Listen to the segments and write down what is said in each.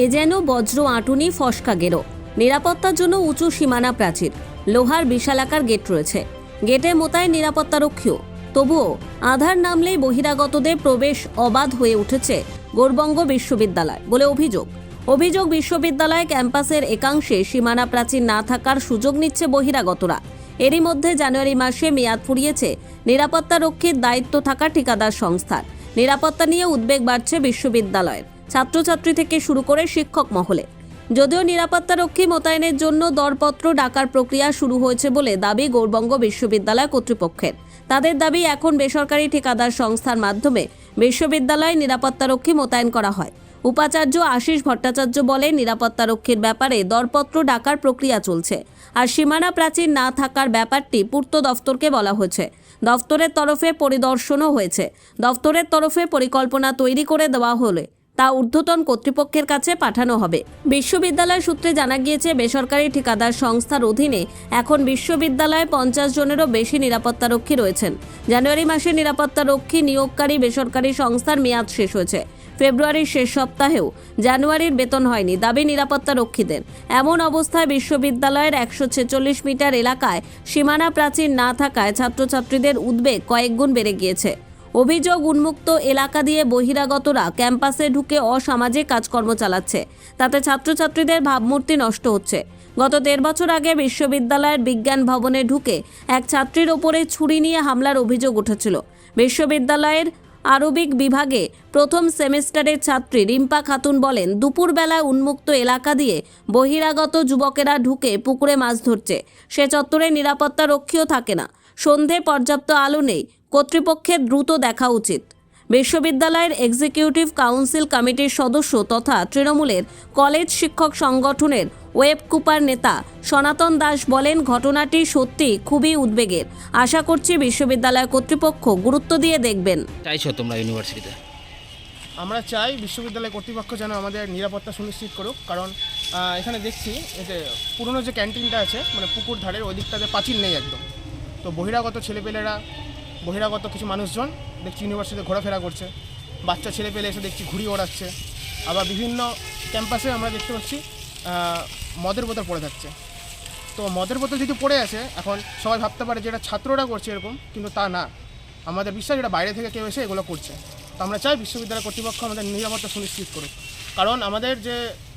এ যেন বজ্র আঁটুনি ফসকা গেরো। নিরাপত্তার জন্য উঁচু সীমানা প্রাচীর, লোহার বিশালাকার গেট রয়েছে। গেটে মোতায়েন নিরাপত্তারক্ষীও। তবুও আধার নামলেই বহিরাগতদের প্রবেশ অবাধ হয়ে উঠেছে গৌড়বঙ্গ বিশ্ববিদ্যালয় বলে অভিযোগ বিশ্ববিদ্যালয় ক্যাম্পাসের একাংশে সীমানা প্রাচীর না থাকার সুযোগ নিচ্ছে বহিরাগতরা। এরই মধ্যে জানুয়ারি মাসে মেয়াদ ফুরিয়েছে নিরাপত্তারক্ষীর দায়িত্ব থাকা ঠিকাদার সংস্থার। নিরাপত্তা নিয়ে উদ্বেগ বাড়ছে বিশ্ববিদ্যালয়ের ছাত্রছাত্রী থেকে শুরু করে শিক্ষক মহলে। যদিও নিরাপত্তারক্ষী মোতায়েনের জন্য দরপত্র ডাকার প্রক্রিয়া শুরু হয়েছে বলে দাবি গৌড়বঙ্গ বিশ্ববিদ্যালয় কর্তৃপক্ষের। তাদের দাবি এখন বেসরকারি ঠিকাদার সংস্থার মাধ্যমে বিশ্ববিদ্যালয়ে নিরাপত্তারক্ষী মোতায়েন করা হয়। উপাচার্য আশিস ভট্টাচার্য বলেন, নিরাপত্তারক্ষীর ব্যাপারে দরপত্র ডাকার প্রক্রিয়া চলছে, আর সীমানা প্রাচীর না থাকার ব্যাপারটি পূর্ত দফতরকে বলা হয়েছে। দফতরের তরফে পরিদর্শনও হয়েছে। দফতরের তরফে পরিকল্পনা তৈরি করে দেওয়া হলে তা ঊর্ধ্বতন কর্তৃপক্ষের কাছে পাঠানো হবে। বিশ্ববিদ্যালয় সূত্রে জানা গিয়েছে, বেসরকারি ঠিকাদার সংস্থার অধীনে এখন বিশ্ববিদ্যালয়ে 50 জনেরও বেশি নিরাপত্তারক্ষী রয়েছেন। জানুয়ারি মাসে নিরাপত্তারক্ষী নিয়োগকারী বেসরকারি সংস্থার মেয়াদ শেষ হয়েছে। ফেব্রুয়ারির শেষ সপ্তাহেও জানুয়ারির বেতন হয়নি, দাবি নিরাপত্তারক্ষীদের। এমন অবস্থায় বিশ্ববিদ্যালয়ের 146 মিটার এলাকায় সীমানা প্রাচীর না থাকায় ছাত্রছাত্রীদের উদ্বেগ কয়েকগুণ বেড়ে গিয়েছে। অভিযোগ, উন্মুক্ত এলাকা দিয়ে বহিরাগতরা ক্যাম্পাসে ঢুকে অসামাজিক কাজকর্ম চালাচ্ছে। তাতে ছাত্রছাত্রীদের ভাবমূর্তি নষ্ট হচ্ছে। গত 1.5 বছর আগে বিশ্ববিদ্যালয়ের বিজ্ঞান ভবনে ঢুকে এক ছাত্রীর ওপরে ছুরি নিয়ে হামলার অভিযোগ উঠেছিল। বিশ্ববিদ্যালয়ের আরবিক বিভাগে প্রথম সেমিস্টারের ছাত্রী রিম্পা খাতুন বলেন, দুপুরবেলায় উন্মুক্ত এলাকা দিয়ে বহিরাগত যুবকেরা ঢুকে পুকুরে মাছ ধরছে। সে চত্বরে নিরাপত্তারক্ষীও থাকে না। সন্ধে পর্যাপ্ত আলো নেই। কর্তৃপক্ষের দ্রুত দেখা উচিত। বিশ্ববিদ্যালয়ের এক্সিকিউটিভ কাউন্সিল কমিটির সদস্য তথা তৃণমূলের কলেজ শিক্ষক সংগঠনের ওয়েব কুপার নেতা সনাতন দাস বলেন, ঘটনাটি সত্যি খুবই উদ্বেগের। আশা করছি বিশ্ববিদ্যালয় কর্তৃপক্ষ গুরুত্ব দিয়ে দেখবেন। চাইছো তোমরা ইউনিভার্সিটিতে? আমরা চাই বিশ্ববিদ্যালয় কর্তৃপক্ষ যেন আমাদের নিরাপত্তা সুনিশ্চিত করুক, কারণ এখানে দেখছি যে পুরনো যে ক্যান্টিনটা আছে মানে পুকুর ধারের ওই দিকটাতে পাঁচিল নেই একদম। তো বহিরাগত ছেলেপেলেরা, বহিরাগত কিছু মানুষজন দেখছি ইউনিভার্সিটিতে ঘোরাফেরা করছে। বাচ্চা ছেলেপেলে এসে দেখছি ঘুড়ি ওড়াচ্ছে। আবার বিভিন্ন ক্যাম্পাসে আমরা দেখতে পাচ্ছি মদের বোতল পড়ে থাকছে। তো মদের বোতল যদি পড়ে আছে, এখন সবাই ভাবতে পারে যে এটা ছাত্ররা করছে এরকম, কিন্তু তা না। আমাদের বিশ্বাস এটা বাইরে থেকে কেউ এসে এগুলো করছে। তো আমরা চাই বিশ্ববিদ্যালয় কর্তৃপক্ষ আমাদের নিরাপত্তা সুনিশ্চিত করুক, কারণ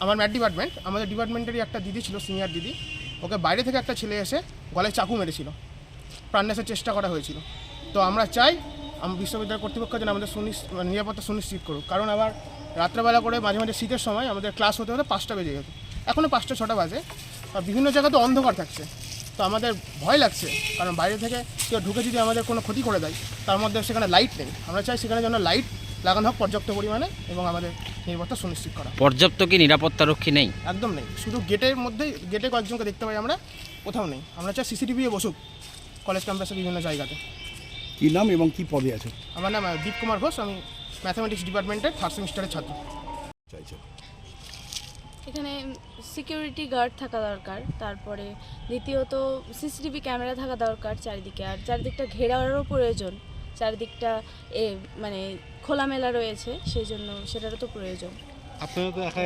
আমার ম্যাথ ডিপার্টমেন্ট, আমাদের ডিপার্টমেন্টেরই একটা দিদি ছিল, সিনিয়র দিদি, ওকে বাইরে থেকে একটা ছেলে এসে গলায় চাকু মেরেছিল, প্রাণনাশের চেষ্টা করা হয়েছিল। তো আমরা চাই বিশ্ববিদ্যালয় কর্তৃপক্ষ যেন আমাদের নিরাপত্তা সুনিশ্চিত করুক, কারণ আবার রাত্রেবেলা করে মাঝে মাঝে শীতের সময় আমাদের ক্লাস হতে 5টা বেজে যেত, এখনও 5টা-6টা বাজে, আর বিভিন্ন জায়গাতে অন্ধকার থাকছে। তো আমাদের ভয় লাগছে, কারণ বাইরে থেকে কেউ ঢুকে যদি আমাদের কোনো ক্ষতি করে দেয়, তার মধ্যে সেখানে লাইট নেই। আমরা চাই সেখানে যেন লাইট লাগানো হোক পর্যাপ্ত পরিমাণে এবং আমাদের নিরাপত্তা সুনিশ্চিত করা। পর্যাপ্ত কি নিরাপত্তারক্ষী নেই? একদম নেই, শুধু গেটের মধ্যেই, গেটে কয়েকজনকে দেখতে পাই আমরা, কোথাও নেই। আমরা চাই সিসিটিভি বসুক কলেজ ক্যাম্পাসে বিভিন্ন জায়গাতে। কী নাম এবং কী পদে আছে? আমার নাম দীপ কুমার ঘোষ, আমি ম্যাথামেটিক্স ডিপার্টমেন্টের 3rd সেমিস্টারের ছাত্র। চাইছে এখানে সিকিউরিটি গার্ড থাকা দরকার, তারপরে দ্বিতীয়ত সিসিটিভি ক্যামেরা থাকা দরকার চারিদিকে, আর চারিদিকটা ঘেরারও প্রয়োজন। চারিদিকটা মানে খোলামেলা রয়েছে, সেই জন্য সেটারও তো প্রয়োজন। আপনারা তো একা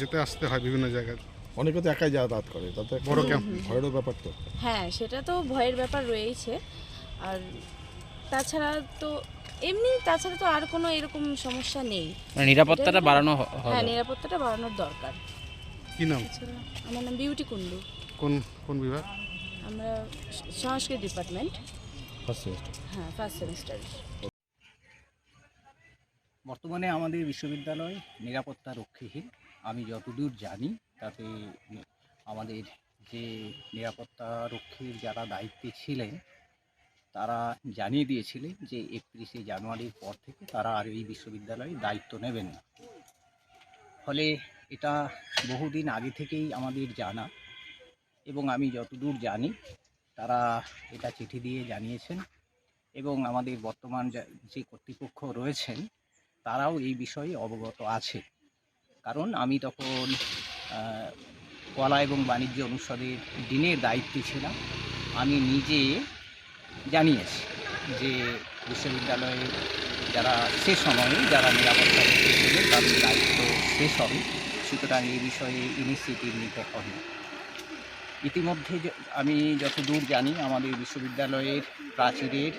যেতে আসতে হয় বিভিন্ন জায়গায়, অনেকে তো একাই যাতায়াত করে, তাতে বড় ক্যাম্প, ভয়েরও ব্যাপার তো। হ্যাঁ, সেটা তো ভয়ের ব্যাপার রয়েছে। আর তাছাড়া তো আর কোনো এরকম সমস্যা নেই। মানে নিরাপত্তাটা বাড়ানো হ্যাঁ, নিরাপত্তাটা বাড়ানোর দরকার। কি নাম? আমার নাম বিউটি কুন্ডু। কোন বিভাগ? আমরা সংস্কৃত ডিপার্টমেন্ট, ফার্স্ট সেমিস্টার। হ্যাঁ, 1st সেমিস্টার। বর্তমানে আমাদের বিশ্ববিদ্যালয় নিরাপত্তা রক্ষীহীন। আমি যতদূর জানি তাতে আমাদের যে নিরাপত্তা রক্ষীর যারা দায়িত্বে ছিলেন তারা জানিয়ে দিয়েছিলেন যে 31শে জানুয়ারির পর থেকে তারা আর এই বিশ্ববিদ্যালয়ে দায়িত্ব নেবেন না। ফলে এটা বহুদিন আগে থেকেই আমাদের জানা, এবং আমি যতদূর জানি তারা এটা চিঠি দিয়ে জানিয়েছেন, এবং আমাদের বর্তমান যে কর্তৃপক্ষ রয়েছেন তারাও এই বিষয়ে অবগত আছে। কারণ আমি তখন কলা এবং বাণিজ্য অনুষদের ডিনের দায়িত্বে ছিলাম। আমি নিজে জানিয়েছি যে বিশ্ববিদ্যালয়ে যারা সে সময়ে যারা নিরাপত্তা রক্ষী ছিলেন তাদের দায়িত্ব শেষ হবে, সুতরাং এই বিষয়ে ইনিশিয়েটিভ নিতে হবে। ইতিমধ্যে আমি যতদূর জানি আমাদের বিশ্ববিদ্যালয়ের প্রাচীরের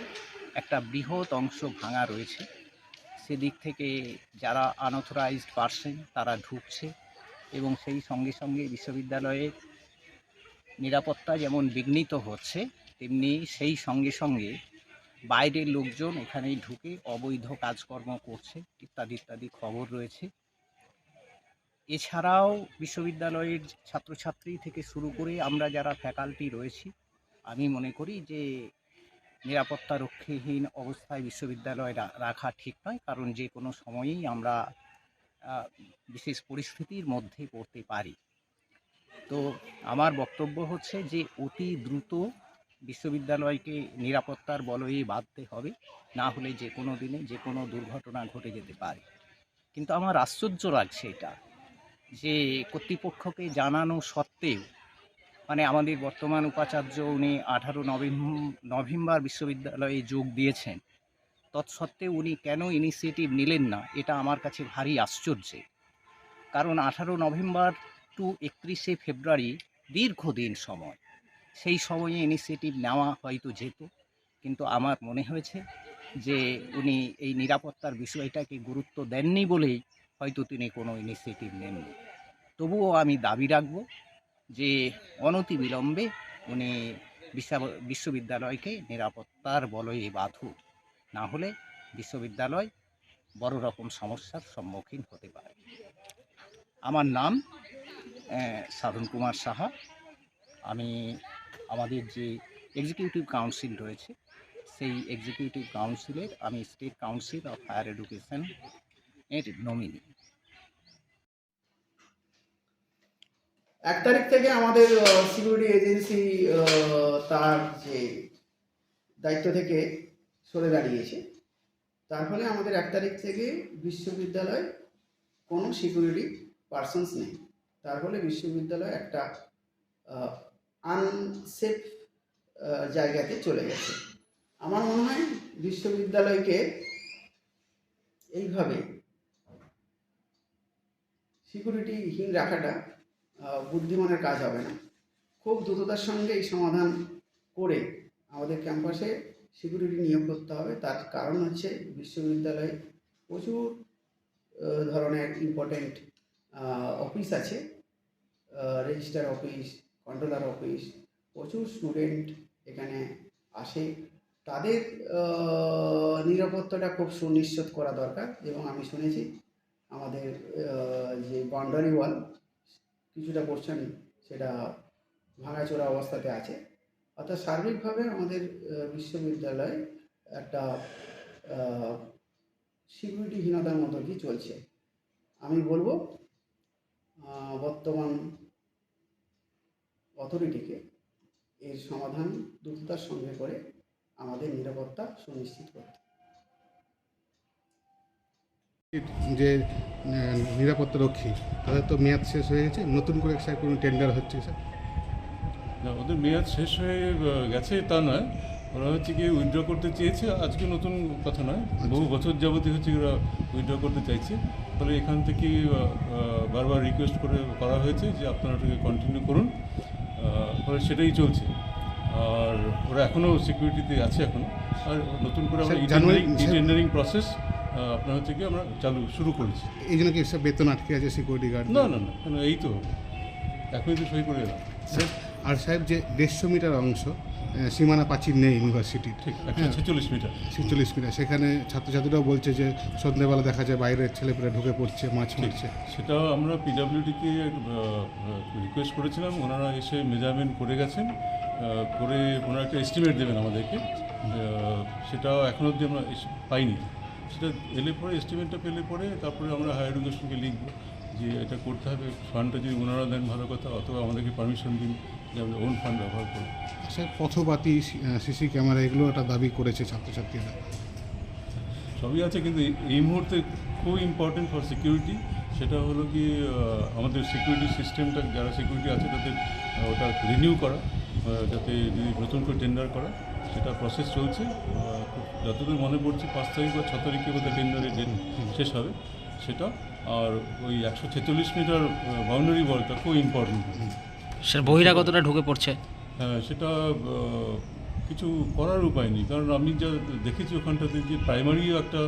একটা বৃহৎ অংশ ভাঙা রয়েছে। সেদিক থেকে যারা আনঅথরাইজড পার্সন তারা ঢুকছে এবং সেই সঙ্গে সঙ্গে বিশ্ববিদ্যালয়ের নিরাপত্তা যেমন বিঘ্নিত হচ্ছে, তেমনি সেই সঙ্গে সঙ্গে বাইরের লোকজন এখানে ঢুকে অবৈধ কাজকর্ম করছে ইত্যাদি ইত্যাদি খবর রয়েছে। এছাড়াও বিশ্ববিদ্যালয়ের ছাত্রছাত্রী থেকে শুরু করে আমরা যারা ফ্যাকাল্টি রয়েছি, আমি মনে করি যে নিরাপত্তা রক্ষীহীন অবস্থায় বিশ্ববিদ্যালয় রাখা ঠিক নয়, কারণ যে কোনো সময়েই আমরা বিশেষ পরিস্থিতির মধ্যে পড়তে পারি। তো আমার বক্তব্য হচ্ছে যে অতি দ্রুত বিশ্ববিদ্যালয়কে নিরাপত্তার বলয়ে বাঁধতে হবে, না হলে যে কোনো দিনে যে কোনো দুর্ঘটনা ঘটে যেতে পারে। কিন্তু আমার আশ্চর্য লাগছে এটা যে কর্তৃপক্ষকে জানানো সত্ত্বেও, মানে আমাদের বর্তমান উপাচার্য উনি 18 নভেম্বর বিশ্ববিদ্যালয়ে যোগ দিয়েছেন, তৎসত্ত্বেও উনি কেন ইনিশিয়েটিভ নিলেন না, এটা আমার কাছে ভারী আশ্চর্যের। কারণ 18 নভেম্বর টু 31 ফেব্রুয়ারি দীর্ঘদিন সময়, সেই সময়ে ইনিশিয়েটিভ নেওয়া হয়তো যেত, কিন্তু আমার মনে হয়েছে যে উনি এই নিরাপত্তার বিষয়টাকে গুরুত্ব দেননি বলেই হয়তো তিনি কোনো ইনিশিয়েটিভ নেননি। তবুও আমি দাবি রাখব যে অনতিবিলম্বে উনি বিশ্ববিদ্যালয়কে নিরাপত্তার বলয়ে বাঁধুক, না হলে বিশ্ববিদ্যালয় বড় রকম সমস্যার সম্মুখীন হতে পারে। আমার নাম সাধন কুমার সাহা। আমি আমাদের যে এক্সিকিউটিভ কাউন্সিল রয়েছে সেই এক্সিকিউটিভ কাউন্সিলের আমি state council of higher education এর নমিনি। 1 তারিখ থেকে আমাদের সিকিউরিটি এজেন্সি তার যে দায়িত্ব থেকে সরে দাঁড়িয়েছে, তার ফলে আমাদের 1 তারিখ থেকে বিশ্ববিদ্যালয় কোনো সিকিউরিটি পারসনস নেই। তার ফলে বিশ্ববিদ্যালয় একটা আনসেফ জায়গাতে চলে গেছে। আমার মনে হয় বিশ্ববিদ্যালয়কে এইভাবে সিকিউরিটিহীন রাখাটা বুদ্ধিমানের কাজ হবে না। খুব দ্রুততার সঙ্গে এই সমাধান করে আমাদের ক্যাম্পাসে সিকিউরিটি নিয়োগ করতে হবে। তার কারণ হচ্ছে বিশ্ববিদ্যালয়ে প্রচুর ধরনের ইম্পর্টেন্ট অফিস আছে, রেজিস্ট্রার অফিস, কন্ট্রোলার অফিস, প্রচুর স্টুডেন্ট এখানে আসে। তাদের নিরাপত্তাটা খুব সুনিশ্চিত করা দরকার। এবং আমি শুনেছি আমাদের যে বাউন্ডারি ওয়াল কিছুটা পোর্শন সেটা ভাঙাচোরা অবস্থাতে আছে। অর্থাৎ সার্বিকভাবে আমাদের বিশ্ববিদ্যালয় একটা সিকিউরিটিহীনতার মতো কি চলছে। আমি বলবো বর্তমান অথরিটিকে এর সমাধান দ্রুততার সঙ্গে করে আমাদের নিরাপত্তা সুনিশ্চিত করতে। যে নিরাপত্তা রক্ষী তাদের তো মেয়াদ শেষ হয়ে গেছে, নতুন করে স্যার কোনো টেন্ডার হচ্ছে স্যার? না, ওদের মেয়াদ শেষ হয়ে গেছে তা নয়, ওরা হচ্ছে কি উইথড্র করতে চেয়েছে। আজকে নতুন কথা নয়, বহু বছর যাবতই হচ্ছে ওরা উইথড্র করতে চাইছে। ফলে এখান থেকে বারবার রিকোয়েস্ট করা হয়েছে যে আপনারা ওটাকে কন্টিনিউ করুন, ফলে সেটাই চলছে। আর ওরা এখনও সিকিউরিটিতে আছে এখনও। আর নতুন করে আমরা টেন্ডারিং প্রসেস আপনার হচ্ছে কি আমরা শুরু করেছি। এই জন্য কি স্যার বেতন আটকে আছে সিকিউরিটি গার্ড? না না না, কেন, এই তো এখনই তো সই করে এলাম। আর সাহেব যে 150 মিটার অংশ সীমানা প্রাচীর নেই ইউনিভার্সিটির, ঠিক 146 মিটার, 46 মিটার, সেখানে ছাত্রছাত্রীরাও বলছে যে সন্ধ্যেবেলা দেখা যায় বাইরের ছেলেপেলে ঢুকে পড়ছে, মাছ মারছে। সেটাও আমরা পিডব্লিউডিকে রিকোয়েস্ট করেছিলাম, ওনারা এসে মেজারমেন্ট করে গেছেন, করে ওনারা একটা এস্টিমেট দেবেন আমাদেরকে। সেটাও এখনও অবধি আমরা পাইনি। সেটা এলে পরে, এস্টিমেটটা পেলে পরে তারপরে আমরা হায়ার এডুকেশনকে লিখব যে এটা করতে হবে। ফান্ডটা যদি ওনারা দেন ভালো কথা, অথবা আমাদেরকে পারমিশন দিন যে আমরা ওন ফান্ড ব্যবহার করব। স্যার পথবাতি, সিসি ক্যামেরা এগুলো একটা দাবি করেছে ছাত্রছাত্রীরা। সবই আছে, কিন্তু এই মুহূর্তে খুব ইম্পর্টেন্ট ফর সিকিউরিটি সেটা হলো কি আমাদের সিকিউরিটি সিস্টেমটা, যারা সিকিউরিটি আছে তাদের ওটা রিনিউ করা, যাতে যদি নতুন করে টেন্ডার করা, সেটা প্রসেস চলছে। যতদূর মনে পড়ছে 5 তারিখ বা 6 তারিখে বোধহয় টেন্ডারের ডেট শেষ হবে, সেটা আর ওই 146 মিটার বাউন্ডারি বলটা খুব ইম্পর্টেন্ট। স্যার বহিরাগতটা ঢুকে পড়ছে। হ্যাঁ, সেটা কিছু করার উপায় নেই, কারণ আমি যা দেখেছি ওখানটাতে যে প্রাইমারি একটা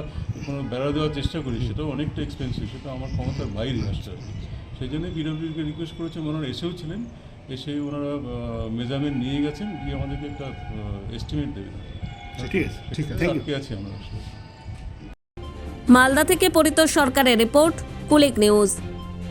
কোনো বেড়া দেওয়ার চেষ্টা করি, সেটা অনেকটা এক্সপেন্সিভ, সেটা আমার ক্ষমতার বাইরে আসছে আর কি। সেই জন্যই পিডব্লিউডিকে রিকোয়েস্ট করেছে, ওনারা এসেও ছিলেন, এসে ওনারা মেজারমেন্ট নিয়ে গেছেন, গিয়ে আমাদেরকে একটা এস্টিমেট দেবেন। ঠিক আছে, ঠিক আছে, থ্যাংক ইউ। আটকে আছি আমরা। মালদা থেকে পরিতোষ সরকারের রিপোর্ট, কুলিক নিউজ।